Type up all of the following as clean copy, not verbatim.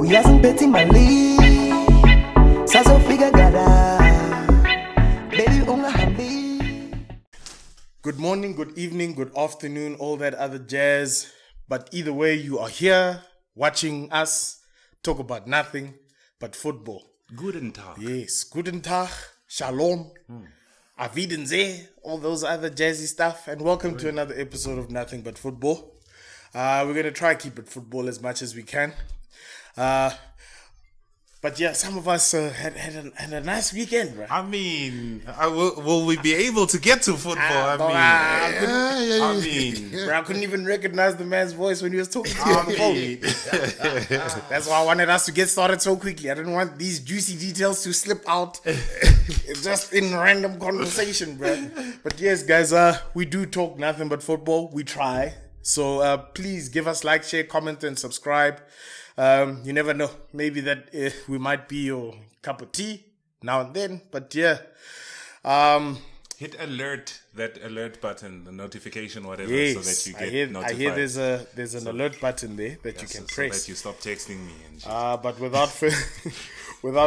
Uyazing Betty Mali Saso Figa Gada Baby Unga Hambi. Good morning, good evening, good afternoon, all that other jazz. But either way, you are here watching us talk about nothing but football. Guten Tag. Yes, Guten Tag, Shalom, Avidenze, all those other jazzy stuff. And welcome to another episode of Nothing But Football. We're going to try to keep it football as much as we can. But yeah, some of us had a nice weekend, bro. I mean, will we be able to get to football? Bro, I couldn't even recognize the man's voice when he was talking to you on the phone. That's why I wanted us to get started so quickly. I didn't want these juicy details to slip out just in random conversation, bro. But yes, guys, we do talk nothing but football. We try. So please give us like, share, comment, and subscribe. You never know. Maybe that we might be your cup of tea now and then. But yeah. Hit that alert button, the notification, whatever, Yes, so that you get notified. I hear there's an alert button there that you can press. So that you stop texting me. And But without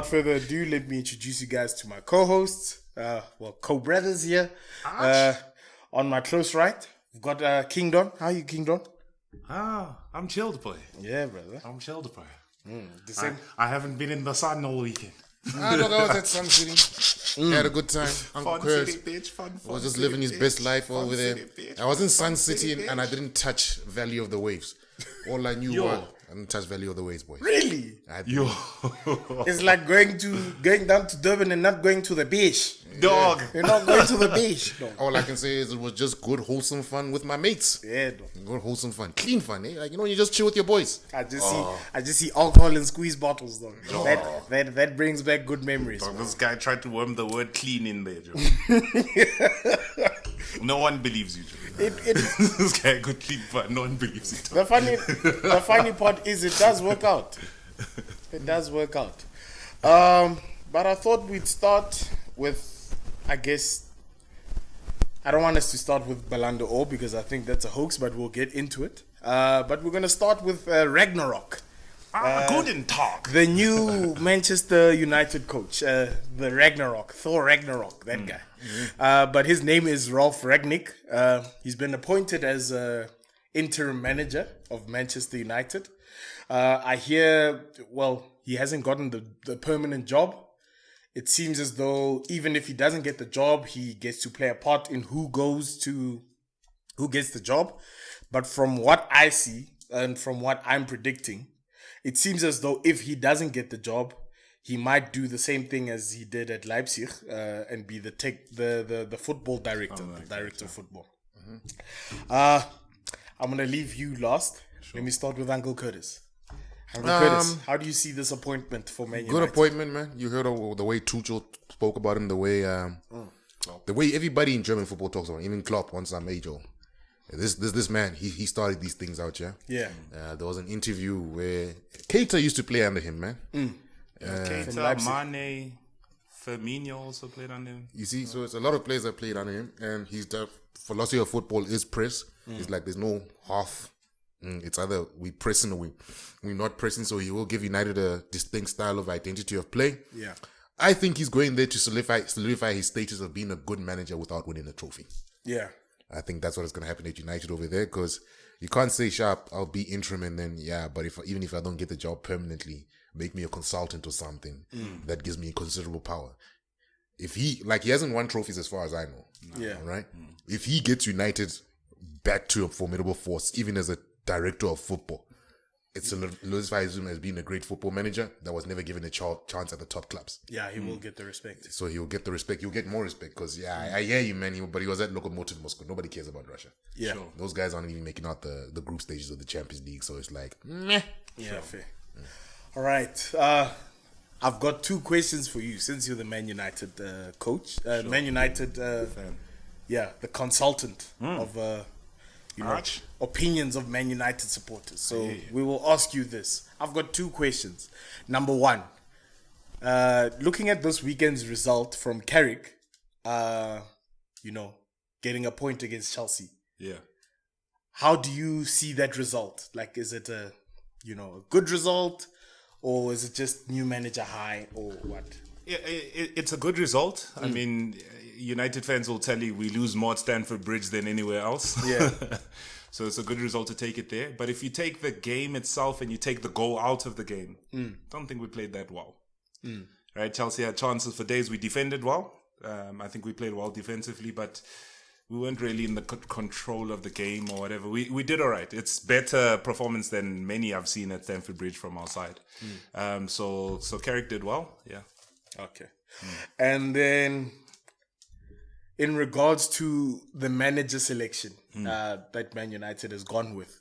further ado, let me introduce you guys to my co-hosts. Co-brothers here. On my close right, we've got King Don. How are you, King Don? I'm chilled, boy. Yeah, brother. I'm chilled, boy. The same. I haven't been in the sun all weekend. Look, I was at Sun City. Had a good time. Uncle Fun Kurt city, bitch. Fun was just city, living his bitch. best life Fun over there. city, bitch. I was in Fun Sun City city, and I didn't touch Valley of the Waves. All I knew was I didn't touch Valley of the Waves, boys. Really? Yo. It's like going down to Durban and not going to the beach. Dog. You're not going to the beach. No. All I can say is it was just good, wholesome fun with my mates. Yeah, dog. Good, wholesome fun. Clean fun, eh? Like, you just chill with your boys. I just see alcohol and squeeze bottles, though. That brings back good memories. Dog, this guy tried to worm the word clean in there, Joe. No one believes you, Joe. This guy could clean fun. No one believes it. The funny part is it does work out. It does work out. But I thought we'd start with, I guess, I don't want us to start with Ballon D'or because I think that's a hoax, but we'll get into it. But we're going to start with Ragnarok. Guten Tag. The new Manchester United coach, the Ragnarok, Thor Ragnarok, that guy. But his name is Ralf Rangnick. He's been appointed as interim manager of Manchester United. I hear, he hasn't gotten the permanent job. It seems as though even if he doesn't get the job, he gets to play a part in who gets the job. But from what I see and from what I'm predicting, it seems as though if he doesn't get the job, he might do the same thing as he did at Leipzig and be the football director, director of football. I'm gonna leave you last. Sure. Let me start with Uncle Curtis. Curtis, how do you see this appointment for Man United? Good appointment, man. You heard the way Tuchel spoke about him, the way everybody in German football talks about him, even Klopp once I'm age old. This man, he started these things out, yeah? Yeah. There was an interview where Keita used to play under him, man. Keita, Mane, Firmino also played under him. You see, so it's a lot of players that played under him, and his philosophy of football is press. It's like there's no half. It's either we pressing or we're not pressing, so he will give United a distinct style of identity of play. Yeah. I think he's going there to solidify his status of being a good manager without winning a trophy. Yeah. I think that's what's going to happen at United over there because you can't say, sharp, I'll be interim and then, but even if I don't get the job permanently, make me a consultant or something, that gives me considerable power. If he hasn't won trophies as far as I know. Yeah. Right? If he gets United back to a formidable force, even as a director of football, it solidifies him as being a great football manager that was never given a chance at the top clubs. Yeah, he will get the respect. So he'll get the respect. He'll get more respect because, I hear you, man. But he was at Lokomotiv Moscow. Nobody cares about Russia. Yeah. Sure. Those guys aren't even making out the group stages of the Champions League. So it's like, meh. Yeah, fair. All right. I've got two questions for you since you're the Man United coach. Man United, the consultant of opinions of Man United supporters. So we will ask you this. I've got two questions. Number one, looking at this weekend's result from Carrick, getting a point against Chelsea. Yeah. How do you see that result? Like, is it a good result, or is it just new manager high, or what? Yeah, it's a good result. I mean, United fans will tell you we lose more at Stamford Bridge than anywhere else. Yeah. So it's a good result to take it there. But if you take the game itself and you take the goal out of the game, don't think we played that well. Right? Chelsea had chances for days. We defended well. I think we played well defensively, but we weren't really in the control of the game or whatever. We did all right. It's better performance than many I've seen at Stamford Bridge from our side. So Carrick did well. Yeah. Okay. And then in regards to the manager selection that Man United has gone with,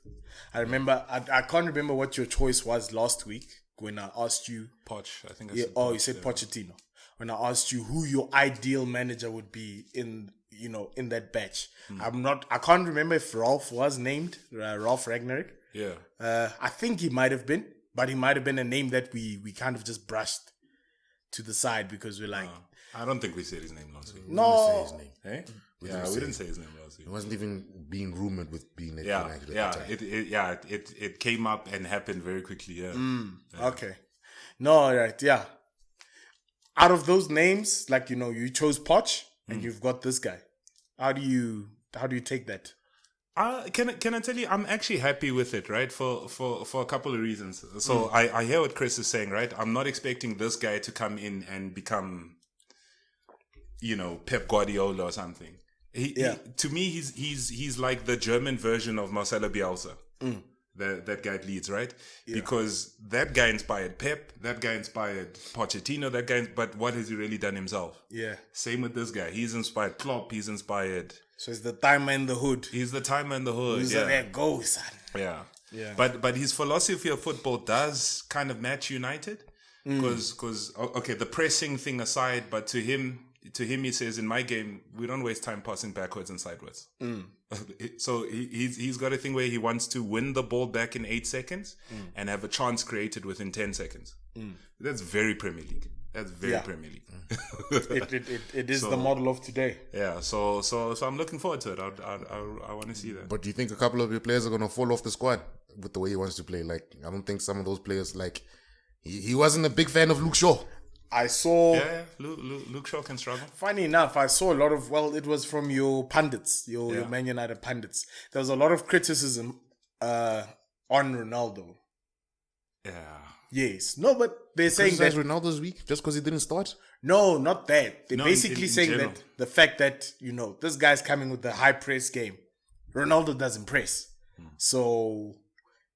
I remember, I can't remember what your choice was last week when I asked you. Poch, I think I Yeah, said oh, Poch, you said yeah. Pochettino. When I asked you who your ideal manager would be in that batch. I can't remember if Ralf was named, Ralf Rangnick. Yeah. I think he might have been, but he might have been a name that we kind of just brushed to the side because we're like, I don't think we said his name last week. no. His name. Eh? We Yeah, didn't we say didn't say his name last week. It wasn't even being rumored with being at Yeah, United yeah, at the time. it came up and happened very quickly. Yeah. Okay. No, right, yeah. Out of those names, like, you chose Poch and you've got this guy. How do you take that? Can I tell you, I'm actually happy with it, right? For a couple of reasons. So I hear what Chris is saying, right? I'm not expecting this guy to come in and become, Pep Guardiola or something. To me, he's like the German version of Marcelo Bielsa. That guy leads, right? Yeah. Because that guy inspired Pep, that guy inspired Pochettino, but what has he really done himself? Yeah. Same with this guy. He's inspired Klopp, he's inspired... So it's the timer in the hood. He's the timer in the hood, Who's yeah. there? Go, son. Yeah. Yeah. But his philosophy of football does kind of match United. Because, okay, the pressing thing aside, but to him, he says, in my game, we don't waste time passing backwards and sideways. So he's got a thing where he wants to win the ball back in 8 seconds and have a chance created within 10 seconds. That's very Premier League. That's very Premier League. It is the model of today. Yeah, so I'm looking forward to it. I want to see that. But do you think a couple of your players are going to fall off the squad with the way he wants to play? Like, I don't think some of those players, like, he wasn't a big fan of Luke Shaw. I saw... Yeah, Luke Shaw can struggle. Funny enough, I saw a lot of... Well, it was from your pundits, your Man United pundits. There was a lot of criticism on Ronaldo. Yeah. Yes. No, but they're saying that... Ronaldo's weak just because he didn't start? No, not that. They're No, basically in saying general. that the fact that, this guy's coming with the high press game. Ronaldo doesn't press. So,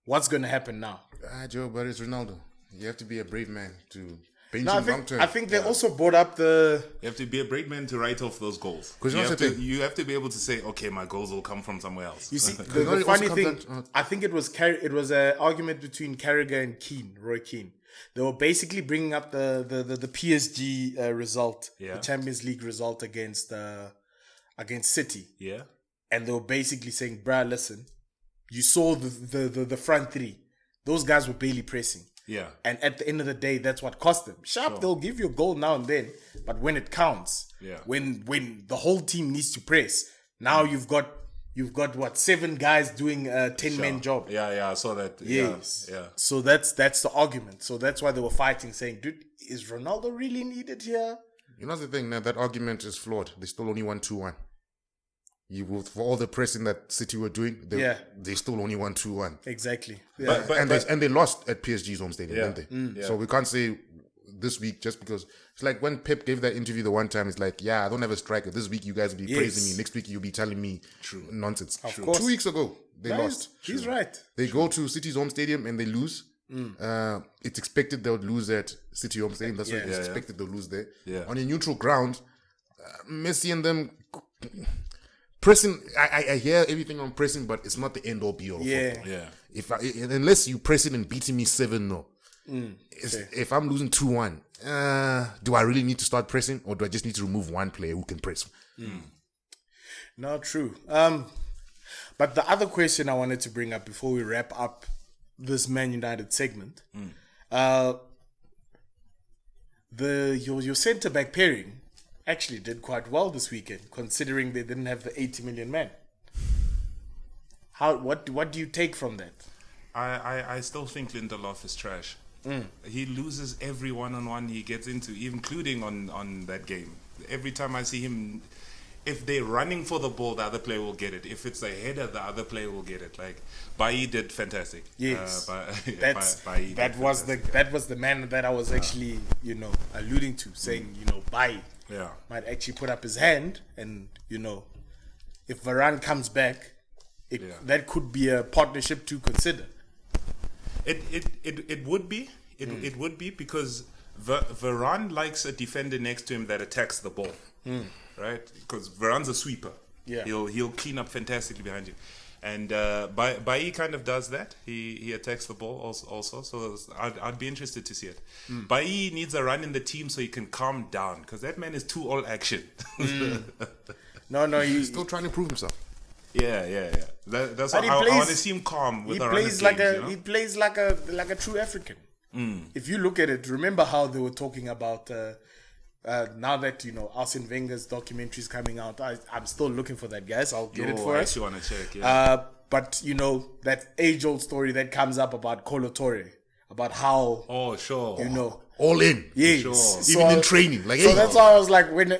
what's going to happen now? Joe, but it's Ronaldo. You have to be a brave man to bench No, him long term. I think they also brought up the... You have to be a brave man to write off those goals. Because You have to be able to say, okay, my goals will come from somewhere else. You see, It the also funny comes thing, down- I think it was an argument between Carragher and Roy Keane. They were basically bringing up the PSG result, the Champions League result against City. Yeah. And they were basically saying, bruh, listen, you saw the front three. Those guys were barely pressing. Yeah. And at the end of the day, that's what cost them. They'll give you a goal now and then, but when it counts, when the whole team needs to press, now you've got what, 7 guys doing a 10-man job. Yeah, I saw that. Yes. Yeah. So that's the argument. So that's why they were fighting, saying, dude, is Ronaldo really needed here? You know the thing, now that argument is flawed. They still only won 2-1. For all the pressing that City were doing, they still only won 2-1. Exactly. Yeah. And they lost at PSG's home stadium, didn't they? Yeah. So we can't say this week just because it's like when Pep gave that interview the one time, it's like, I don't have a striker. This week you guys will be praising me. Next week you'll be telling me nonsense. Of course. 2 weeks ago, they lost. He's right. They go to City's home stadium and they lose. It's expected they'll lose at City home stadium. That's what it's expected they'll lose there. Yeah. On a neutral ground, Messi and them pressing. I hear everything on pressing, but it's not the end all be all. Yeah. Yeah. Unless you press it and beating me 7-0. If I'm losing 2-1, do I really need to start pressing, or do I just need to remove one player who can press? No, true. But the other question I wanted to bring up before we wrap up this Man United segment, your centre back pairing actually did quite well this weekend, considering they didn't have the 80 million man. What do you take from that? I still think Lindelof is trash. He loses every one-on-one he gets into, including on that game. Every time I see him, if they're running for the ball, the other player will get it. If it's a header, the other player will get it. Like Bailly did fantastic. Yes, Bailly that was the man that I was actually alluding to, saying Bailly might actually put up his hand, and if Varane comes back, that could be a partnership to consider. It would be. It would be because Varane likes a defender next to him that attacks the ball, right? Because Varane's a sweeper. Yeah, he'll clean up fantastically behind you, and Bailly kind of does that. He attacks the ball also. So I'd be interested to see it. Bailly needs a run in the team so he can calm down, because that man is too all action. No, he's still trying to prove himself. Yeah. That's why I want to see him calm with He plays like a true African. If you look at it, remember how they were talking about now that Arsene Wenger's documentary is coming out. I'm still looking for that, guys. I'll get it for us. I actually want to check. Yeah. But that age-old story that comes up about Kolo Touré, about how all in, yes, sure. So even in training, like so that's why I was like, when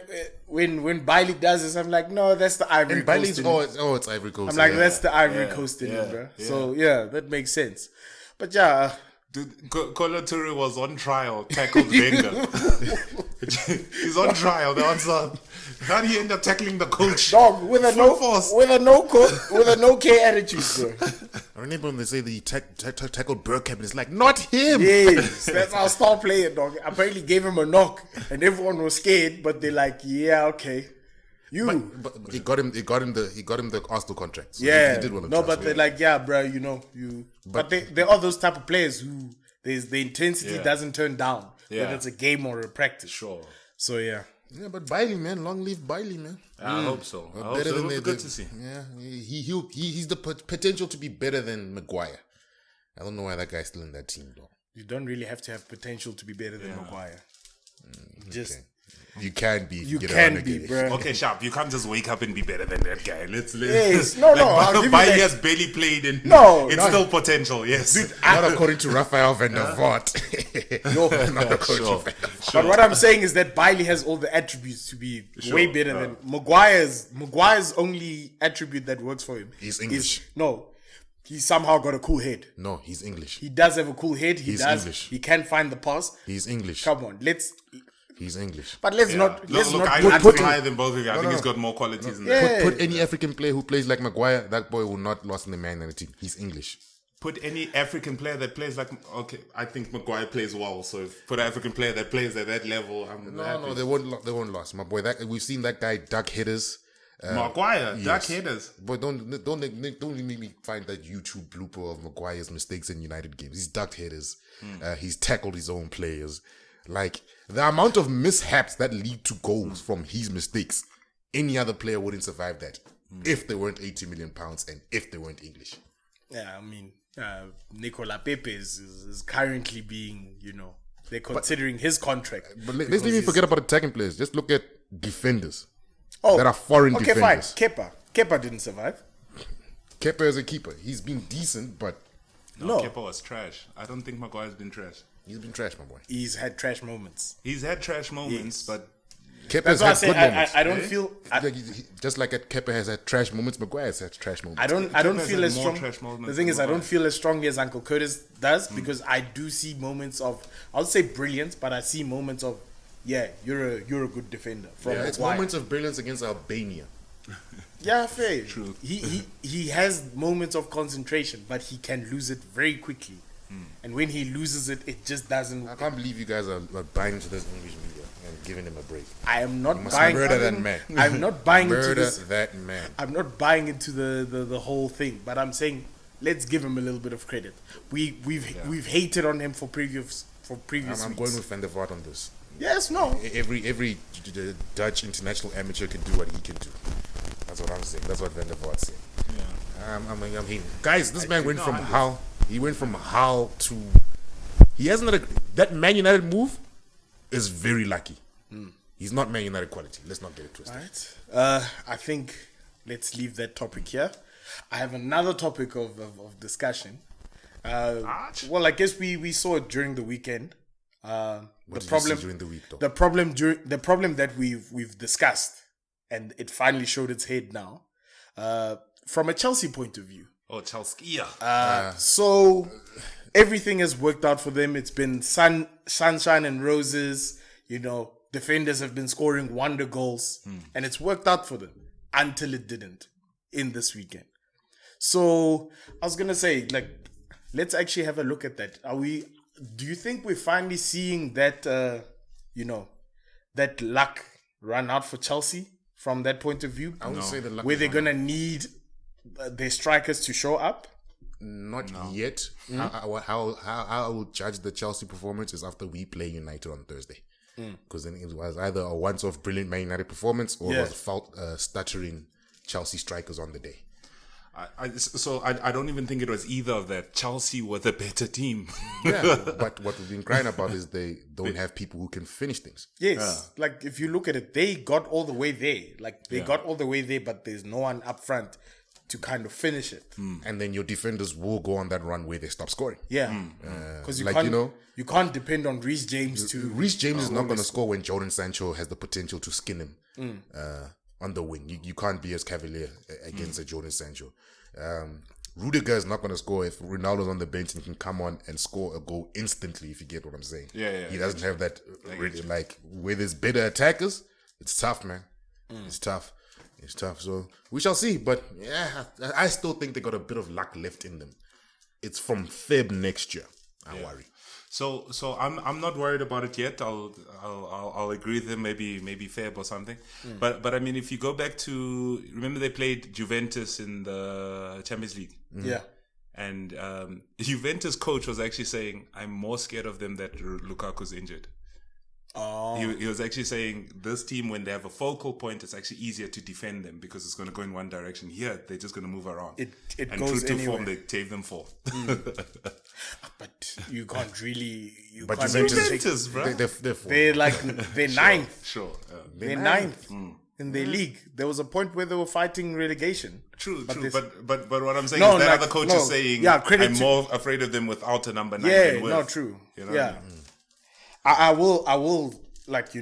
Bailly does this, I'm like, no, that's the Ivory Coast. It's Ivory Coast. I'm like, that's the Ivory Coast in it, bro. Yeah. So that makes sense. But yeah. Dude, Kolo Touré was on trial, tackled Wenger. He's on trial. The answer. How did he end up tackling the coach? Dog, with a no care attitude, bro. I remember when they say that he tackled Bergkamp, and it's like, not him. Yes, that's our star player, dog. Apparently gave him a knock, and everyone was scared, but they're like, yeah, okay. But he got him the Arsenal contract. So yeah, he did want to no, but they're like, yeah, bro, But there are those type of players who the intensity doesn't turn down, whether it's a game or a practice. Sure. So yeah. Yeah, but Bailly, man, long live Bailly, man. I hope so. Better than good to see. Yeah, he's the potential to be better than Maguire. I don't know why that guy's still in that team, though. You don't really have to have potential to be better than Maguire. Just. Okay. You can be. You can be, bro. Okay, Sharp. You can't just wake up and be better than that guy. Yes. No. Bailly has barely played, and it's still potential. Yes, not according to Raphael van der Voort. Not according to. But what I'm saying is that Bailly has all the attributes to be way better than Maguire's only attribute that works for him. He's English. He somehow got a cool head. No, he's English. He does have a cool head. He's English. He can find the pass. He's English. Come on, He's English. But let's not I put higher than both of you. I think he's got more qualities than that. Put any African player who plays like Maguire, that boy will not last in the Man United team. He's English. Put any African player that plays like I think Maguire plays well. So if put an African player that plays at that level, I'm happy. No, they won't last. My boy, we've seen that guy duck headers. Maguire, duck headers. But don't make me find that YouTube blooper of Maguire's mistakes in United games. He's ducked headers. He's tackled his own players. Like, the amount of mishaps that lead to goals from his mistakes, any other player wouldn't survive that if they weren't 80 million pounds and if they weren't English. Yeah, I mean, Nicola Pepe is currently being, they're considering his contract. But let's not even forget about attacking players. Just look at defenders that are foreign defenders. Okay, fine. Kepa didn't survive. Kepa is a keeper. He's been decent, but... No, Kepa was trash. I don't think Maguire's been trash. He's been trash, my boy. He's had trash moments. But Kepa's had good moments. I don't feel just like Kepa has had trash moments, Maguire's had trash moments. I don't feel as strong. The thing is, I don't feel as strongly as Uncle Curtis does because I do see moments of, I'll say brilliance, but I see moments of, you're a good defender. It's moments of brilliance against Albania. Yeah, fair. True. He has moments of concentration, but he can lose it very quickly. And when he loses it, it just doesn't. I can't believe you guys are buying into this English media and giving him a break. I am not buying. Murder that man. I'm not buying into this. That man. I'm not buying into the whole thing, but I'm saying let's give him a little bit of credit. We've hated on him for previous. I'm weeks. Going with Van der Vaart on this. Yes, no. Every Dutch international amateur can do what he can do. That's what I'm saying. That's what Van der Vaart said. Yeah. I'm hating. Guys, this man went from Hull. He went from Hull to. He hasn't that Man United move is very lucky. He's not Man United quality. Let's not get it twisted. Right. I think let's leave that topic here. I have another topic of discussion. Well, I guess we saw it during the weekend. What did you see during the week, though? The problem that we've discussed, and it finally showed its head now, from a Chelsea point of view. Oh, Chelsea. So everything has worked out for them. It's been sunshine and roses. You know, defenders have been scoring wonder goals, and it's worked out for them until it didn't in this weekend. So I was gonna say, like, let's actually have a look at that. Do you think we're finally seeing that, that luck run out for Chelsea from that point of view? I would say the luck where is they're run gonna need their strikers to show up. Not yet. How I will judge the Chelsea performance is after we play United on Thursday. Because then it was either a once-off brilliant Man United performance or it was stuttering Chelsea strikers on the day. I don't even think it was either of that. Chelsea were the better team. Yeah, but what we've been crying about is they don't have people who can finish things. Yes, like if you look at it, they got all the way there. Like they got all the way there, but there's no one up front to kind of finish it. And then your defenders will go on that run where they stop scoring. Yeah, because you can't depend on Reece James to. Reece James is not going to score when Jadon Sancho has the potential to skin him on the wing. You can't be as cavalier against a Jadon Sancho. Rudiger is not going to score if Ronaldo's on the bench and can come on and score a goal instantly, if you get what I'm saying. He doesn't have that, like, where there's better attackers, it's tough, man. It's tough. So we shall see. But yeah, I still think they got a bit of luck left in them. It's from Feb next year. I worry. So I'm not worried about it yet. I'll agree with them. Maybe Feb or something. But I mean, if you go back to, remember they played Juventus in the Champions League. Yeah. And Juventus coach was actually saying, I'm more scared of them that Lukaku's injured. Oh. He was actually saying this team, when they have a focal point, it's actually easier to defend them because it's going to go in one direction. Here, they're just going to move around. It and goes true to anywhere. form, they gave them 4. But you can't really. But can't Juventus, bro. They're ninth. Sure. They're ninth in their league. There was a point where they were fighting relegation. True. This- But what I'm saying is that other coach is saying, I'm more afraid of them without a number 9 than with. No, true. You know? Yeah. I will like,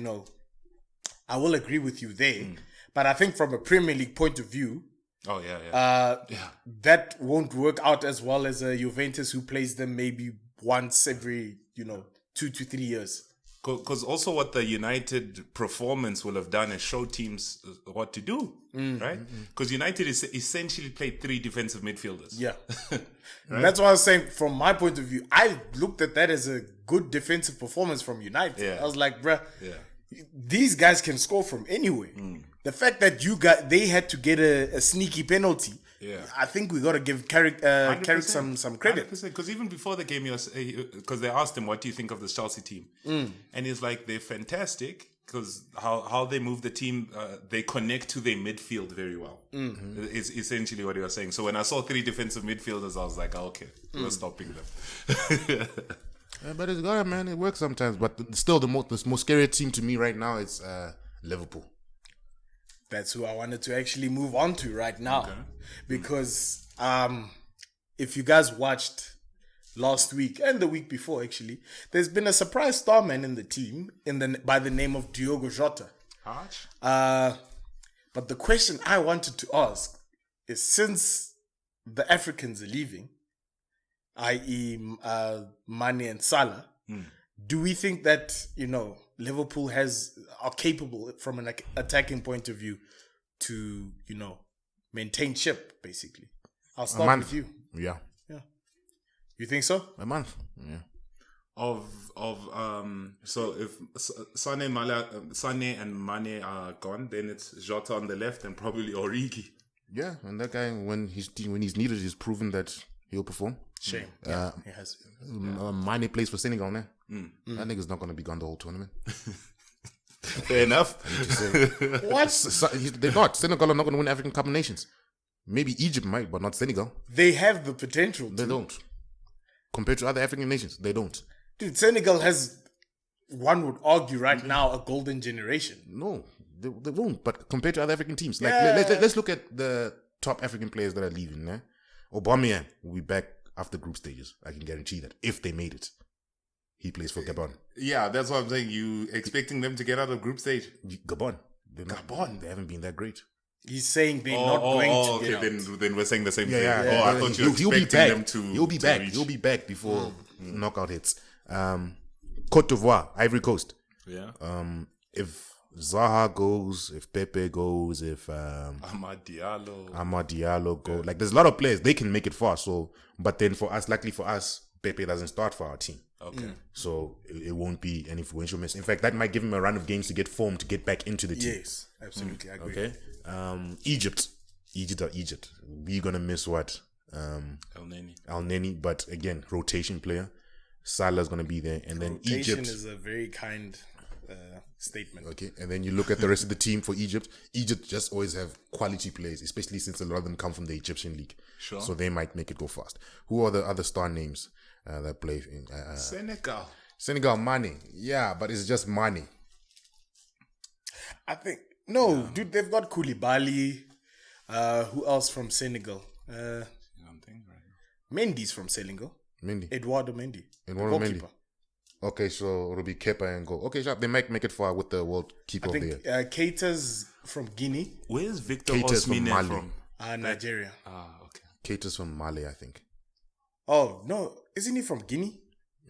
I will agree with you there. But I think from a Premier League point of view, that won't work out as well as a Juventus who plays them maybe once every, 2 to 3 years. Because also what the United performance will have done is show teams what to do, right? Because United is essentially played 3 defensive midfielders. Yeah. Right? That's what I was saying. From my point of view, I looked at that as a good defensive performance from United. Yeah. I was like, bruh, these guys can score from anywhere. The fact that they had to get a sneaky penalty, I think we got to give Carrick some credit. Because even before the game, because they asked him, what do you think of this Chelsea team? And he's like, they're fantastic because how they move the team, they connect to their midfield very well. Is essentially what he was saying. So when I saw 3 defensive midfielders, I was like, okay, we're stopping them. But it's got, man. It works sometimes. But still, the most scary team to me right now is Liverpool. That's who I wanted to actually move on to right now. Okay. Because if you guys watched last week and the week before, actually, there's been a surprise starman in the team by the name of Diogo Jota. But the question I wanted to ask is, since the Africans are leaving, i.e. Mane and Salah, do we think that, Liverpool are capable from an attacking point of view to, maintain ship, basically? I'll start with you. Yeah. You think so? A month. Yeah. So if Sane and Mane are gone, then it's Jota on the left and probably Origi. Yeah, and that guy, when he's needed, he's proven that he'll perform. Shame. He has. Mane plays for Senegal now. That nigga's not going to be gone the whole tournament. Fair enough. What? They're not. Senegal are not going to win African Cup of Nations. Maybe Egypt might, but not Senegal. They have the potential. They don't. Compared to other African nations, they don't. Dude, Senegal has, one would argue right now, a golden generation. No, they won't. But compared to other African teams, let's look at the top African players that are leaving. Aubameyang will be back after group stages. I can guarantee that if they made it, he plays for Gabon. Yeah, that's what I'm saying. You expecting them to get out of group stage? Gabon. They haven't been that great. He's saying they're not going to get out. Then we're saying the same thing. Yeah. I thought you were expecting them to. He'll be back. reach. He'll be back before knockout hits. Cote d'Ivoire, Ivory Coast. Yeah. If Zaha goes, if Pepe goes, if Amad Diallo go, like there's a lot of players they can make it far. So, but then for us, luckily for us, Pepe doesn't start for our team. Okay. So it won't be an influential miss. In fact, that might give him a run of games to get formed to get back into the team. Yes, absolutely. I agree. Okay. Egypt. We're gonna miss what? El Neni, but again, rotation player. Salah's gonna be there, and then Rotation Egypt is a very kind statement. Okay, and then you look at the rest of the team for Egypt. Egypt just always have quality players, especially since a lot of them come from the Egyptian league. Sure. So they might make it go fast. Who are the other star names that play in Senegal, Mane. Yeah, but it's just Mane. I think dude, they've got Koulibaly. Who else from Senegal? Mendy's from Senegal. Eduardo Mendy. Okay, so it'll be Kepa and go. Okay, sharp. They might make it far with the world keeper I of the think year. Keita's from Guinea. Where's Victor Keita's from Osimhen Mali. from? Nigeria. Okay. Keita's from Mali, I think. Oh, no. Isn't he from Guinea?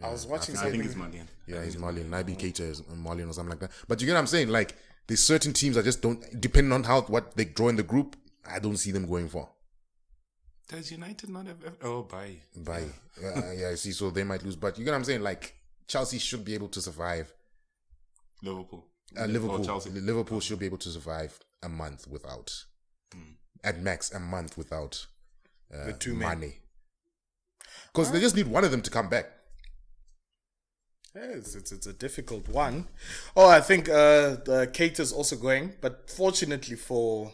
I was watching I something. think it's Malian. Yeah, he's Malian. Naby Keita is Malian or something like that. But you get what I'm saying? Like, there's certain teams I just don't, depending on what they draw in the group, I don't see them going far. Does United not have... Oh, bye. Yeah, I see. So they might lose. But you get what I'm saying? Like, Chelsea should be able to survive. Liverpool. Chelsea. Liverpool should be able to survive a month without, at max, a month without the two men. Mane. Because they just need one of them to come back. Yes, it's a difficult one. Oh, I think the Keita's also going, but fortunately for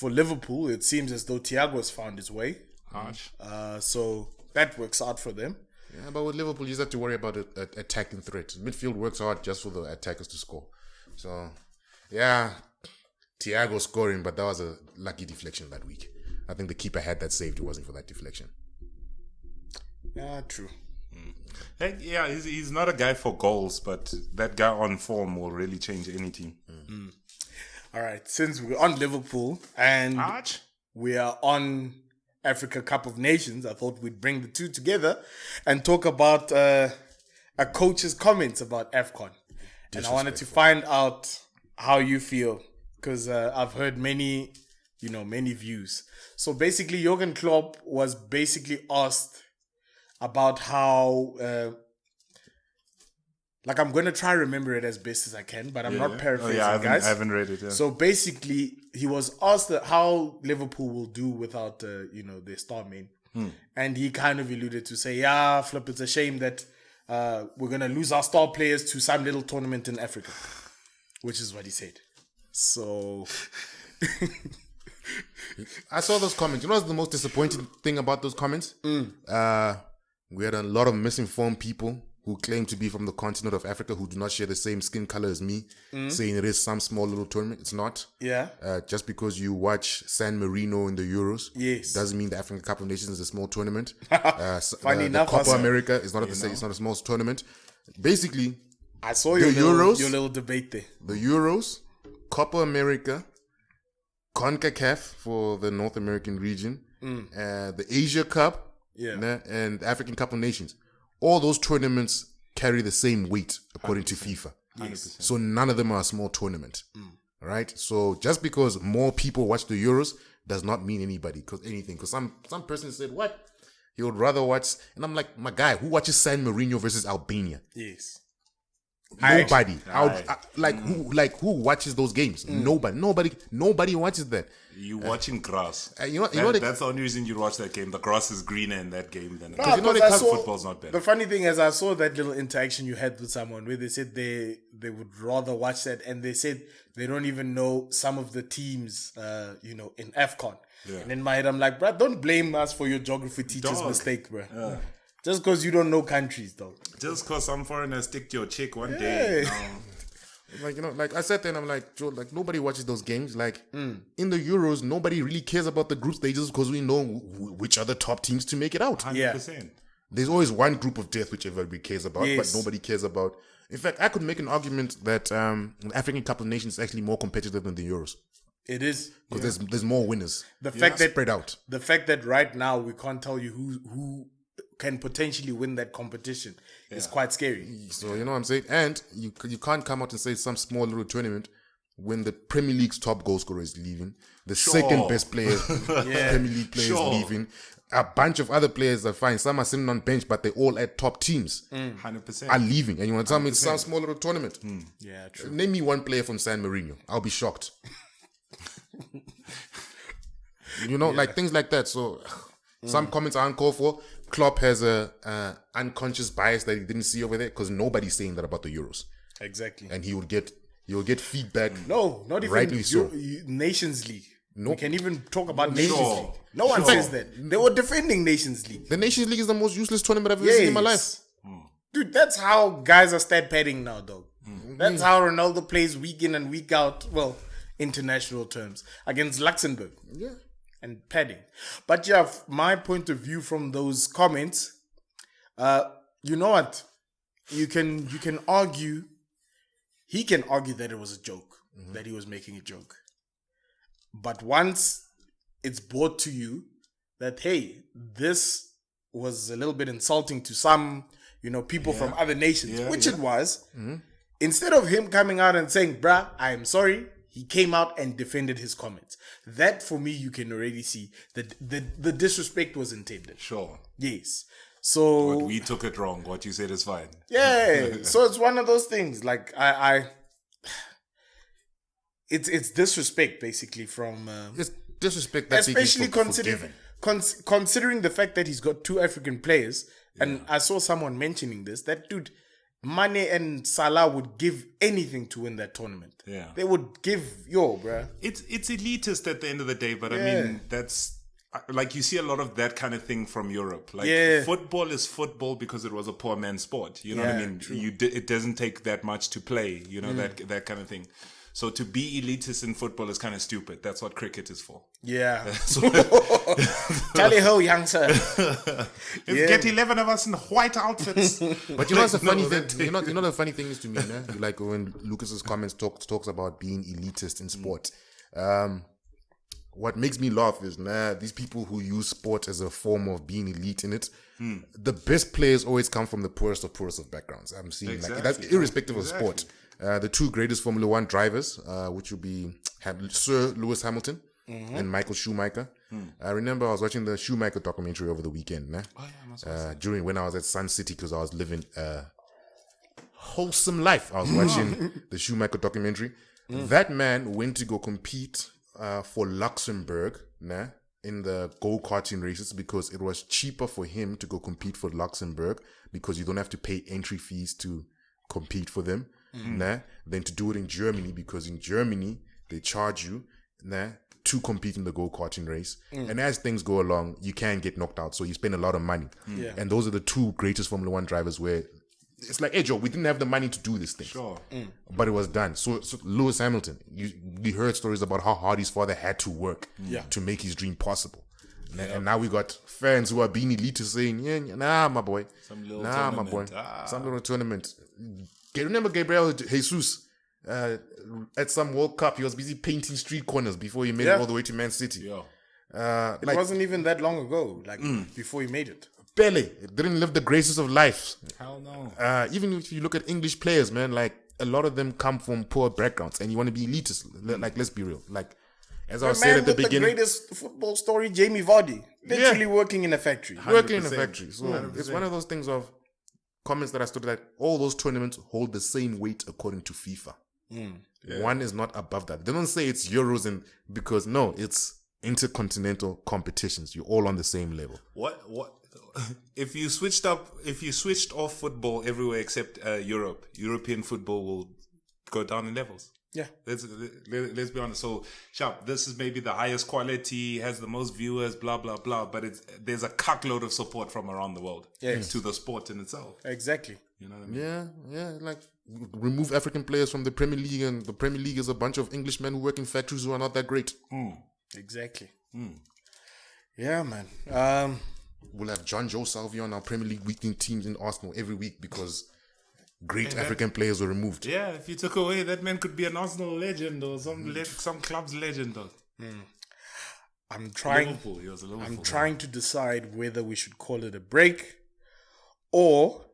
Liverpool, it seems as though Thiago's found his way. Harsh. So that works out for them. Yeah, but with Liverpool, you just have to worry about attacking threat. Midfield works hard just for the attackers to score. So, yeah, Thiago scoring, but that was a lucky deflection that week. I think the keeper had that saved. It wasn't for that deflection. Yeah, true. Hey, yeah, he's not a guy for goals, but that guy on form will really change any team. All right, since we're on Liverpool and we are on Africa Cup of Nations, I thought we'd bring the two together and talk about a coach's comments about AFCON. And I wanted to find out how you feel, because I've heard many views. So basically, Jurgen Klopp was basically asked about how, I'm going to try to remember it as best as I can, but I'm not paraphrasing, guys. I haven't read it. Yeah. So basically, he was asked how Liverpool will do without, their star main. And he kind of alluded to say, yeah, Flip, it's a shame that we're going to lose our star players to some little tournament in Africa, which is what he said. So... I saw those comments. You know what's the most disappointing thing about those comments? We had a lot of misinformed people who claim to be from the continent of Africa who do not share the same skin color as me, saying it is some small little tournament. It's not. Yeah. Just because you watch San Marino in the Euros, doesn't mean the African Cup of Nations is a small tournament. Funny enough, the Copa America is not it's not a small tournament. Basically, I saw your little debate there. The Euros, Copa America, CONCACAF for the North American region, the Asia Cup, and the African Cup of Nations. All those tournaments carry the same weight according to FIFA. Yes. So none of them are a small tournament. Right? So just because more people watch the Euros does not mean anything. Because some person said, what? He would rather watch... And I'm like, my guy, who watches San Marino versus Albania? Yes. Nobody. Who watches those games? Nobody watches that. You watching grass. That's the only reason you watch that game. The grass is greener in that game than football's not better. The funny thing is, I saw that little interaction you had with someone where they said they would rather watch that, and they said they don't even know some of the teams, in AFCON. Yeah. And in my head, I'm like, bro, don't blame us for your geography teacher's mistake, bro. Yeah. Just because you don't know countries, dog. Just because some foreigners stick to your chick one day. Like, you know, like I sat there and I'm like, Joe, like nobody watches those games. Like in the Euros, nobody really cares about the group stages because we know which are the top teams to make it out. 100%. There's always one group of death which everybody cares about, Yes. but nobody cares about. In fact, I could make an argument that the African Cup of Nations is actually more competitive than the Euros It is. because there's more winners. The fact that spread out. The fact that right now we can't tell you who can potentially win that competition is quite scary. So you know what I'm saying, and you can't come out and say some small little tournament when the Premier League's top goal scorer is leaving, the second best player, Premier League player is leaving. A bunch of other players are fine. Some are sitting on bench, but they're all at top teams. 100%. Are leaving, and you want to tell me it's some small little tournament? Yeah, true. Name me one player from San Marino. I'll be shocked. You know, like things like that. So some comments are uncalled for. Klopp has a unconscious bias that he didn't see over there because nobody's saying that about the Euros, Exactly. and he'll get feedback. No, not even Rightly so. Nations League. No. We can even talk about Nations Sure. League. No one says that. They were defending Nations League. The Nations League is the most useless tournament I've ever seen in my life. Dude, that's how guys are stat padding now, dog. That's how Ronaldo plays week in and week out. Well, international terms against Luxembourg. Yeah. And padding. But yeah, my point of view from those comments, you know what? You can argue, he can argue that it was a joke, that he was making a joke. But once it's brought to you that, hey, this was a little bit insulting to some, people from other nations, which it was, instead of him coming out and saying, bruh, I am sorry, he came out and defended his comments. That, for me, you can already see that the disrespect was intended. Sure. Yes. So... But we took it wrong. What you said is fine. Yeah. So it's one of those things. Like, It's disrespect, basically, from... It's disrespect that especially considering the fact that he's got two African players. And I saw someone mentioning this, that dude... Mane and Salah would give anything to win that tournament. Yeah. They would give, bruh. It's elitist at the end of the day, but I mean, that's like you see a lot of that kind of thing from Europe. Like football is football because it was a poor man's sport. You know what I mean? True. It doesn't take that much to play, that kind of thing. So to be elitist in football is kind of stupid. That's what cricket is for. Yeah. Tally ho, young sir. Get 11 of us in white outfits. But you know what's the funny thing? You know the funny thing is to me, like when Lucas's comments talks about being elitist in sport. What makes me laugh is these people who use sport as a form of being elite in it. The best players always come from the poorest of backgrounds. I'm seeing like that's irrespective of sport. The two greatest Formula One drivers, which will be Sir Lewis Hamilton and Michael Schumacher. I remember I was watching the Schumacher documentary over the weekend. During when I was at Sun City because I was living a wholesome life. I was watching the Schumacher documentary. That man went to go compete for Luxembourg in the go-karting races because it was cheaper for him to go compete for Luxembourg because you don't have to pay entry fees to compete for them. Than to do it in Germany because in Germany they charge you to compete in the go-karting race, and as things go along you can get knocked out, so you spend a lot of money. And those are the two greatest Formula One drivers where it's like, hey Joe, we didn't have the money to do this thing, but it was done. So Lewis Hamilton, we heard stories about how hard his father had to work to make his dream possible. And now we got fans who are being elitist saying, nah my boy, some little tournament. Remember Gabriel Jesus at some World Cup? He was busy painting street corners before he made it all the way to Man City. It wasn't even that long ago, before he made it. Pele didn't live the graces of life. Hell no. Even if you look at English players, man, like a lot of them come from poor backgrounds, and you want to be elitist. Like, let's be real. Like, as I was saying at the beginning, the greatest football story, Jamie Vardy, literally working in a factory. 100%. So it's one of those things of comments that I stood like all those tournaments hold the same weight according to FIFA. One is not above that. They don't say it's Euros and because no, it's intercontinental competitions. You're all on the same level. What if you switched off football everywhere except European football will go down in levels. Yeah. Let's be honest. So, Sharp, this is maybe the highest quality, has the most viewers, blah, blah, blah. But there's a cuckload of support from around the world to the sport in itself. Exactly. You know what I mean? Yeah. Like remove African players from the Premier League, and the Premier League is a bunch of Englishmen who work in factories who are not that great. Exactly. Yeah, man. We'll have John Joe Salvio on our Premier League weekly teams in Arsenal every week because great African players were removed. Yeah, if you took away, that man could be an Arsenal legend or some club's legend. Or. I'm trying. Liverpool, he was a Liverpool I'm man. trying to decide whether we should call it a break or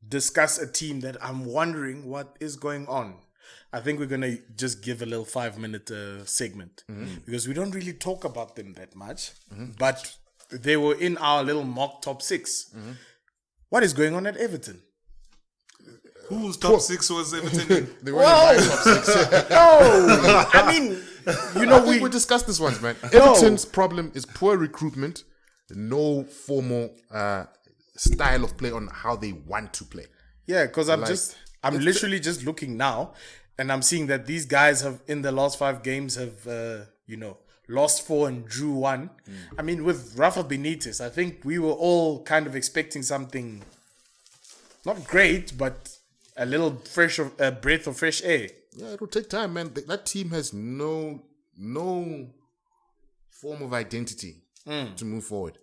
discuss a team that I'm wondering what is going on. I think we're gonna just give a little 5-minute segment because we don't really talk about them that much, but they were in our little mock top 6. What is going on at Everton? Whose top 6 was Everton? They weren't in my top 6. No, I mean, I think we discussed this once, man. Everton's problem is poor recruitment, no formal style of play on how they want to play. yeah, because I'm literally just looking now, and I'm seeing that these guys have in the last 5 games have lost 4 and drew 1. I mean, with Rafa Benitez, I think we were all kind of expecting something not great, but a little breath of fresh air. Yeah, it will take time, man. That team has no form of identity to move forward.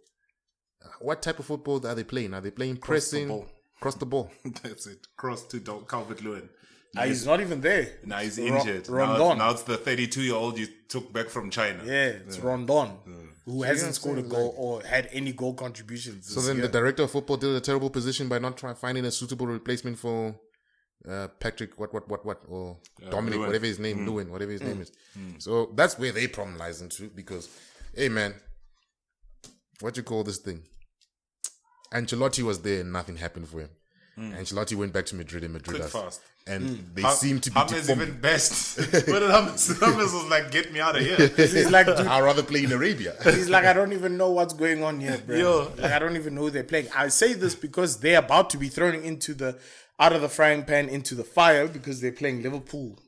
What type of football are they playing? Are they playing pressing? Cross the ball. That's it. Cross to Calvert-Lewin. He's not even there. Now he's injured. Rondon. Now it's the 32-year-old you took back from China. Yeah, it's Rondon, who hasn't scored a goal or had any goal contributions. So then the director of football did a terrible position by not finding a suitable replacement for Patrick or Dominic, Lewin. whatever his name, Lewin, whatever his name is. So that's where they problem lies into, because, hey man, what you call this thing? Ancelotti was there and nothing happened for him. Ancelotti went back to Madrid and Madrid Quick fast. and they seem to be James even best. What did James was like, get me out of here. He's like, dude, I'd rather play in Arabia. he's like, I don't even know what's going on here, bro. Yo. Like, I don't even know who they're playing. I say this because they're about to be thrown out of the frying pan into the fire because they're playing Liverpool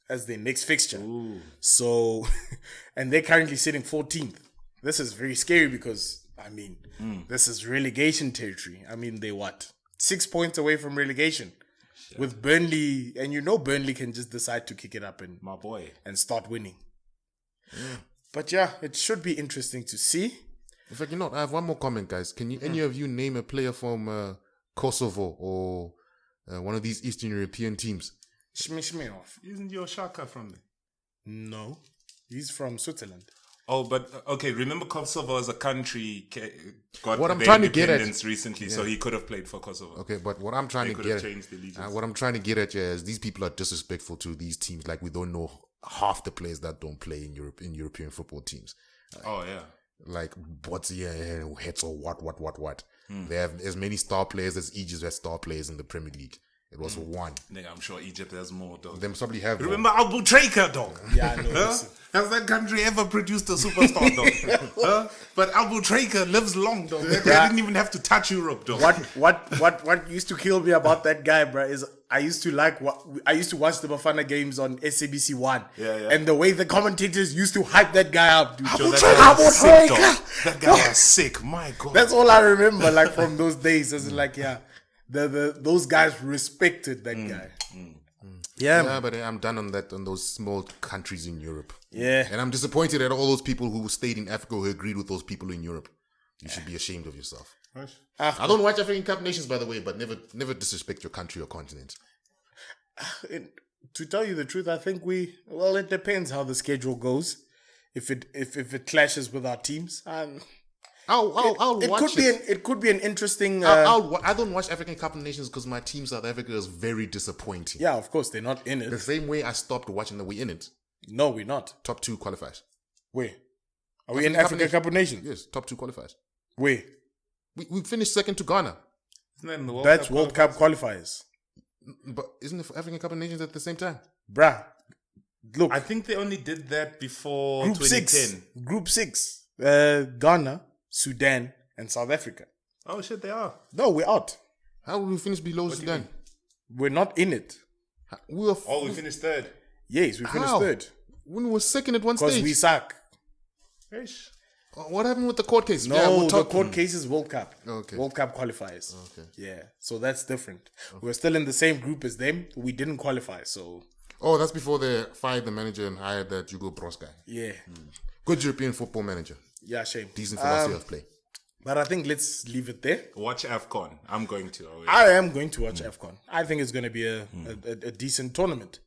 as their next fixture. So, and they're currently sitting 14th. This is very scary because, I mean, this is relegation territory. I mean, they 6 points away from relegation with Burnley, and Burnley can just decide to kick it up and My boy. and start winning. But yeah, it should be interesting to see. In fact, I have one more comment, guys. Can any of you name a player from Kosovo or one of these Eastern European teams? Shmishmirov. Isn't your Shaka from there? No, he's from Switzerland. Oh, but okay. Remember, Kosovo as a country got What I'm their trying to get at- independence recently, so he could have played for Kosovo. Okay, but what I'm trying They to could get have changed the allegiance. what I'm trying to get at is these people are disrespectful to these teams. Like, we don't know half the players that don't play in European football teams. Oh yeah. Like, what's heads or what? They have as many star players as Egypt has star players in the Premier League. It was one. Nigga, I'm sure Egypt has more, dog. They probably have more. Remember Abu Traika, dog? Yeah, I know. Huh? Listen. Has that country ever produced a superstar, dog? Huh? But Abu Traika lives long, dog. They didn't even have to touch Europe, dog. What used to kill me about that guy, bro, is I used to watch the Bafana games on SABC 1. Yeah. And the way the commentators used to hype that guy up, dude. Yo, that guy was sick, dog. That guy was sick. My God. That's all I remember, like, from those days. It's like, yeah, those guys respected that guy. Yeah, Yeah, but I'm done on those small countries in Europe. yeah. And I'm disappointed at all those people who stayed in Africa who agreed with those people in Europe. You should be ashamed of yourself. I don't watch African Cup Nations, by the way, but never disrespect your country or continent. To tell you the truth, I think it depends how the schedule goes. If it clashes with our teams, I'll watch it. It could be an interesting. I don't watch African Cup of Nations because my team South Africa is very disappointing. Yeah, of course they're not in The it. same way I stopped watching that we're in it. No, we're not. Top 2 qualifies. Where are we in African Cup of Nations? Yes, top 2 qualifies. Where? We finished second to Ghana. Isn't that in the World That's Cup World Cup qualifiers, But isn't it for African Cup of Nations at the same time? bruh. Look, I think they only did that before Group 2010. Group 6. Ghana, Sudan, and South Africa. Oh shit, they are. No, we're out. How will we finish below Sudan? We're not in it. We were Oh, we finished third. Yes, we finished How? third when we were second at one because stage. we suck. Ish. What happened with the court case? No, Yeah, we'll the talk- court case is World Cup. Okay. World Cup qualifiers. Okay. Yeah, so that's different. We're still in the same group as them. We didn't qualify, so Oh, that's before they fired the manager and hired that GW13 guy. yeah. Good European football manager. Yeah, shame. Decent philosophy of play. But I think let's leave it there. Watch AFCON. I'm going to. I am going to watch AFCON. I think it's going to be a decent tournament.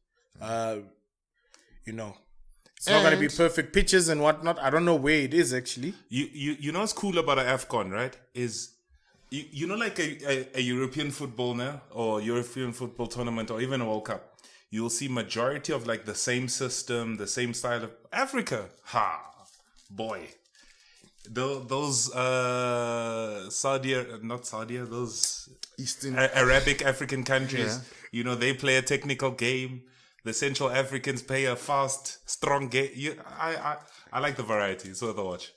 You know, it's not going to be perfect pitches and whatnot. I don't know where it is actually. You know what's cool about an AFCON, right? Is you know, like a European football now, or European football tournament, or even a World Cup, you'll see majority of like the same system, the same style of Africa. Boy. Those those Eastern. Arabic African countries, Yeah. you know, they play a technical game. The Central Africans play a fast, strong game. I like the variety. So the watch.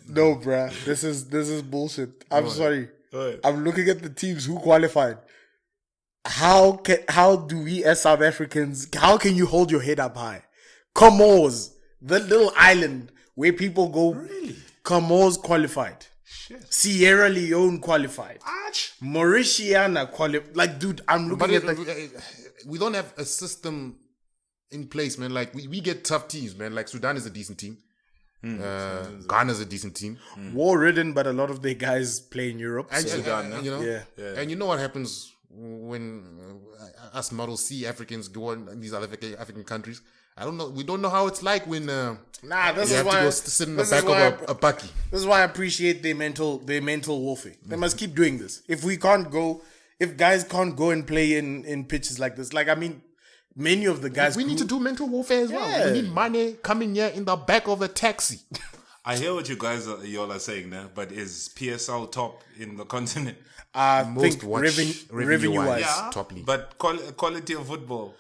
No, bruh. This is bullshit. I'm sorry. Right. I'm looking at the teams who qualified. How do we as South Africans, how can you hold your head up high? Comoros, the little island where people go. Really? Comoros qualified. Shit. Sierra Leone qualified. Arch. Mauritiana qualified. Like, dude, I'm looking at we don't have a system in place, man. Like we get tough teams, man. Like Sudan is a decent team. Ghana's a decent team. war-ridden, but a lot of their guys play in Europe. And, so- and, you know, Yeah. and you know what happens when us models see Africans go in these other African countries. I don't know. We don't know how it's like when Nah, this you is have why to go sit in the this is back why of a bucky. This is why I appreciate their mental warfare. They must keep doing this. If guys can't go and play in pitches like this, like I mean, many of the guys We need to do mental warfare as well. Yeah. We need money coming here in the back of a taxi. I hear what you guys y'all are saying now, but is PSL top in the continent? think revenue-wise, revenue-wise. top league. But quality of football.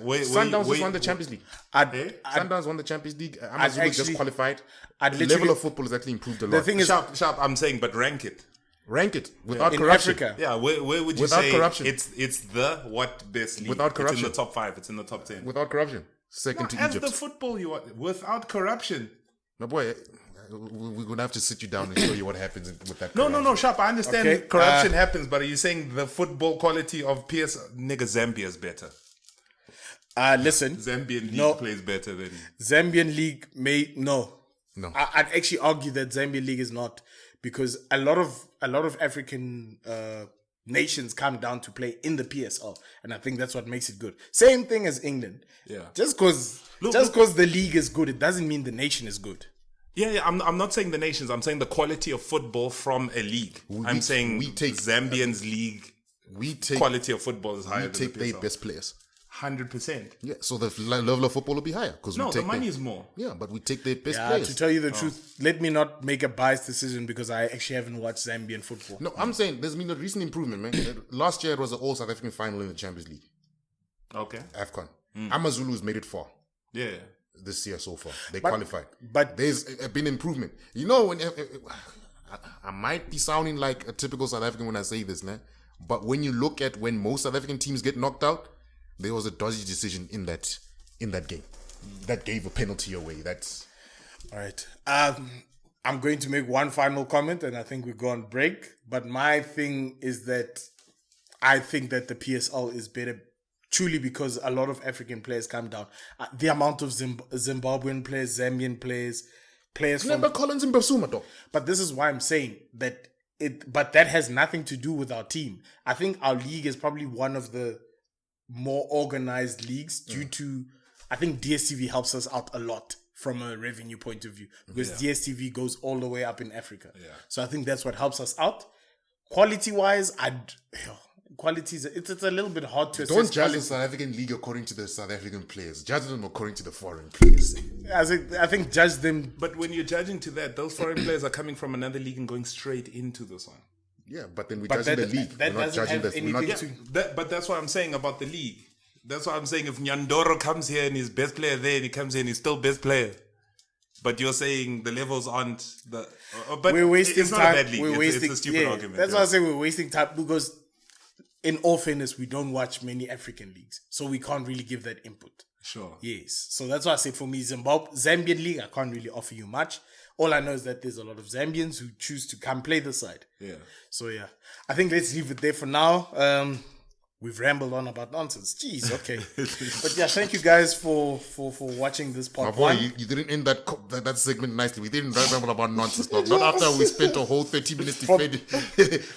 Sundowns just won the Champions League. Sundowns won the Champions League. Amazulu just actually- qualified. I'd The literally- level of football has actually improved a lot. The thing is, Sharp. I'm saying, but rank it. Rank it without in corruption. Africa, Yeah, where would you Without say corruption. it's the what best league? Without It's in corruption. the top 5. It's in the top 10. Without corruption. Second to As Egypt. the football you want, without corruption. My boy, we're going to have to sit you down and show you what happens with that. No, Sharp. I understand Okay, corruption happens, but are you saying the football quality of nigga, Zambia is better? listen, Zambian league No. plays better than Zambian league no. No. I'd actually argue that Zambian league is not, because a lot of African nations come down to play in the PSL, and I think that's what makes it good. Same thing as England. Yeah. Just because the league is good, it doesn't mean the nation is good. Yeah. I'm not saying the nations. I'm saying the quality of football from a league. I'm saying we take- Zambian's league We take quality of football is higher we than take the their PSL. best players. 100%. Yeah, so the level of football will be higher because No, we the take money their- is more. Yeah, but we take their best To players. tell you the truth, let me not make a biased decision because I actually haven't watched Zambian football. No, I'm saying there's been a recent improvement, man. Last year it was an all South African final in the Champions League, Okay. AFCON. Amazulu's made it far Yeah. this year so far. They qualified. but- there's been improvement. You know, when I might be sounding like a typical South African when I say this, man. But when you look at when most South African teams get knocked out, there was a dodgy decision in that game that gave a penalty away. That's All right. I'm going to make one final comment, and I think we go on break. But my thing is that I think that the PSL is better truly because a lot of African players come down. The amount of Zimbabwean players, Zambian players from. remember Collins and Basuma, though. But this is why I'm saying that but that has nothing to do with our team. I think our league is probably one of the more organized leagues due to, I think DSTV helps us out a lot from a revenue point of view because DSTV goes all the way up in Africa. Yeah. So I think that's what helps us out. Quality wise, it's a little bit hard to assess. Don't judge the quality. South African league according to the South African players. Judge them according to the foreign players. I think judge them. But when you're judging to that, those foreign players are coming from another league and going straight into this one. Yeah, but then we're But judging that- the league. that We're not doesn't judging have the. We're not, anything But that's what I'm saying about the league. That's what I'm saying. If Nyandoro comes here and he's best player there, and he comes here and he's still best player, but you're saying the levels aren't the. But We're wasting it's not time. a bad league. We're wasting. It's a stupid argument. That's why I say we're wasting time because, in all fairness, we don't watch many African leagues, so we can't really give that input. Sure. Yes, so that's why I say for me, Zambian league, I can't really offer you much. All I know is that there's a lot of Zambians who choose to come play the side. Yeah. So yeah, I think let's leave it there for now. We've rambled on about nonsense. Jeez, okay. But yeah, thank you guys for watching this My podcast. boy, you didn't end that segment nicely. We didn't ramble about nonsense. Not after we spent a whole 30 minutes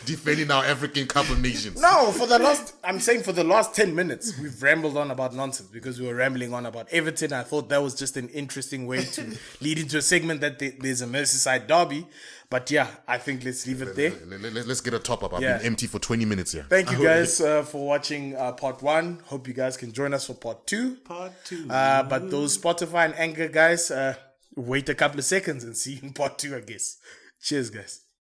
defending our African Cup of Nations. No, for the last 10 minutes, we've rambled on about nonsense because we were rambling on about Everton. I thought that was just an interesting way to lead into a segment that there's a Merseyside derby. But yeah, I think let's leave it there. Let's get a top up. I've Yeah. been empty for 20 minutes here. Thank you guys for watching part 1. Hope you guys can join us for part 2. Part 2. But those Spotify and Anchor guys, wait a couple of seconds and see you in part 2, I guess. Cheers, guys.